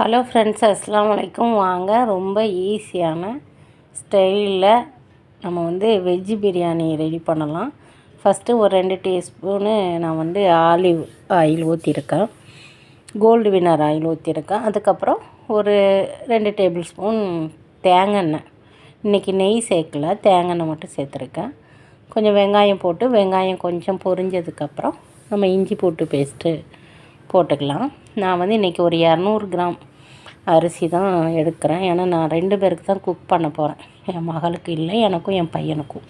Hello friends, அஸ்ஸலாமு அலைக்கும். வாங்க, ரொம்ப ஈஸியான ஸ்டைலில் நம்ம வெஜ்ஜு பிரியாணி ரெடி பண்ணலாம். ஃபஸ்ட்டு ஒரு 2 டீஸ்பூனு நான் ஆலிவ் ஆயில் ஊற்றிருக்கேன், கோல்டு வினர் ஆயில் ஊற்றிருக்கேன். அதுக்கப்புறம் ஒரு 2 டேபிள் ஸ்பூன் தேங்காய் எண்ணெய். இன்றைக்கி நெய் சேர்க்கல, தேங்காய் எண்ணெய் மட்டும் சேர்த்துருக்கேன். கொஞ்சம் வெங்காயம் போட்டு, வெங்காயம் கொஞ்சம் பொரிஞ்சதுக்கப்புறம் நம்ம இஞ்சி பூண்டு பேஸ்ட்டு போட்டுக்கலாம். நான் இன்றைக்கி ஒரு 200 கிராம் அரிசி தான் எடுக்கிறேன். ஏன்னா நான் 2 பேருக்கு தான் குக் பண்ண போகிறேன். என் மகளுக்கு இல்லை, எனக்கும் என் பையனுக்கும்.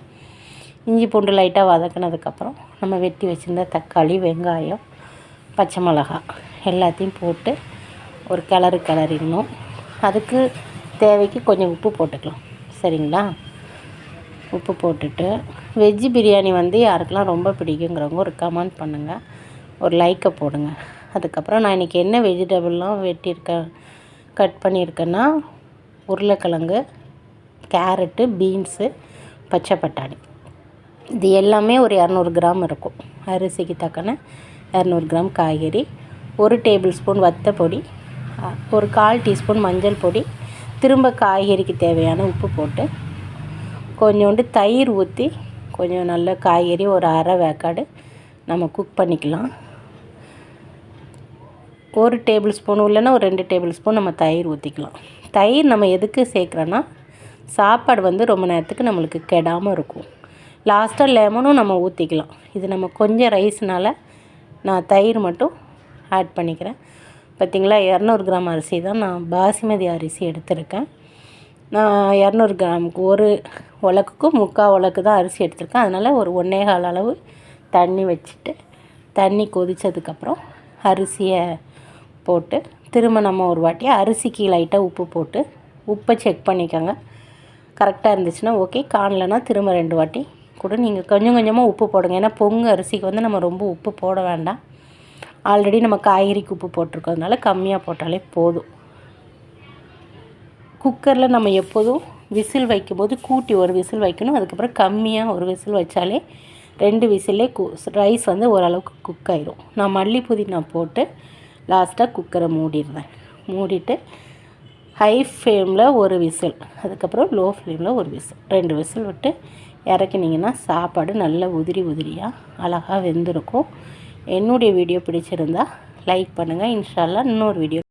இஞ்சி பூண்டு லைட்டாக வதக்கினதுக்கப்புறம் நம்ம வெட்டி வச்சுருந்த தக்காளி, வெங்காயம், பச்சை மிளகாய் எல்லாத்தையும் போட்டு ஒரு கிளறிடணும். அதுக்கு தேவைக்கு கொஞ்சம் உப்பு போட்டுக்கலாம், சரிங்களா? உப்பு போட்டுட்டு வெஜ்ஜு பிரியாணி யாருக்கெல்லாம் ரொம்ப பிடிக்குங்கிறவங்க ஒரு கமெண்ட் பண்ணுங்கள், ஒரு லைக்கை போடுங்க. அதுக்கப்புறம் நான் இன்றைக்கி என்ன வெஜிடபிள்லாம் கட் பண்ணியிருக்கேன்னா, உருளைக்கிழங்கு, கேரட்டு, பீன்ஸு, பச்சை பட்டாணி. இது எல்லாமே ஒரு 200 கிராம் இருக்கும். அரிசிக்கு தக்கன 200 கிராம் காய்கறி, 1 டேபிள் ஸ்பூன் வத்தப்பொடி, ஒரு 1/4 டீஸ்பூன் மஞ்சள் பொடி, திரும்ப காய்கறிக்கு தேவையான உப்பு போட்டு கொஞ்சோண்டு தயிர் ஊற்றி கொஞ்சம் நல்ல காய்கறி ஒரு அரை வேக்காடு நம்ம குக் பண்ணிக்கலாம். 1 டேபிள் ஸ்பூன் இல்லைன்னா ஒரு 2 டேபிள் ஸ்பூன் நம்ம தயிர் ஊற்றிக்கலாம். தயிர் நம்ம எதுக்கு சேர்க்குறோன்னா, சாப்பாடு ரொம்ப நேரத்துக்கு நம்மளுக்கு கெடாமல் இருக்கும். லாஸ்ட்டாக லெமனும் நம்ம ஊற்றிக்கலாம். இது நம்ம கொஞ்சம் ரைஸ்னால் நான் தயிர் மட்டும் ஆட் பண்ணிக்கிறேன். பார்த்திங்களா, 200 கிராம் அரிசி தான் நான் பாசுமதி அரிசி எடுத்திருக்கேன். நான் 200 கிராமுக்கு ஒரு உலக்குக்கு 3/4 உலக்கு தான் அரிசி எடுத்திருக்கேன். அதனால் ஒரு 1.25 அளவு தண்ணி வச்சுட்டு, தண்ணி கொதித்ததுக்கப்புறம் அரிசியை போட்டு திரும்ப நம்ம ஒரு வாட்டி அரிசிக்கு லைட்டாக உப்பு போட்டு உப்பை செக் பண்ணிக்கோங்க. கரெக்டாக இருந்துச்சுன்னா ஓகே, காணலைன்னா திரும்ப 2 வாட்டி கூட நீங்கள் கொஞ்சம் கொஞ்சமாக உப்பு போடுங்க. ஏன்னா பொங்கு அரிசிக்கு நம்ம ரொம்ப உப்பு போட வேண்டாம். ஆல்ரெடி நம்ம காய்கறிக்கு உப்பு போட்டிருக்கிறதுனால கம்மியாக போட்டாலே போதும். குக்கரில் நம்ம எப்போதும் விசில் வைக்கும்போது கூட்டி ஒரு விசில் வைக்கணும். அதுக்கப்புறம் கம்மியாக ஒரு விசில் வச்சாலே 2 விசிலே ரைஸ் ஓரளவுக்கு குக் ஆயிடும். நான் மல்லி புதினா போட்டு லாஸ்ட்டாக குக்கரை மூடிட்டு ஹை ஃப்ளேமில் ஒரு விசில், அதுக்கப்புறம் லோ ஃப்ளேமில் ஒரு விசில், 2 விசில் விட்டு இறக்கினீங்கன்னா சாப்பாடு நல்ல உதிரியாக அழகாக வெந்திருக்கும். என்னுடைய வீடியோ பிடிச்சிருந்தால் லைக் பண்ணுங்கள். இன்ஷா அல்லாஹ் இன்னொரு வீடியோ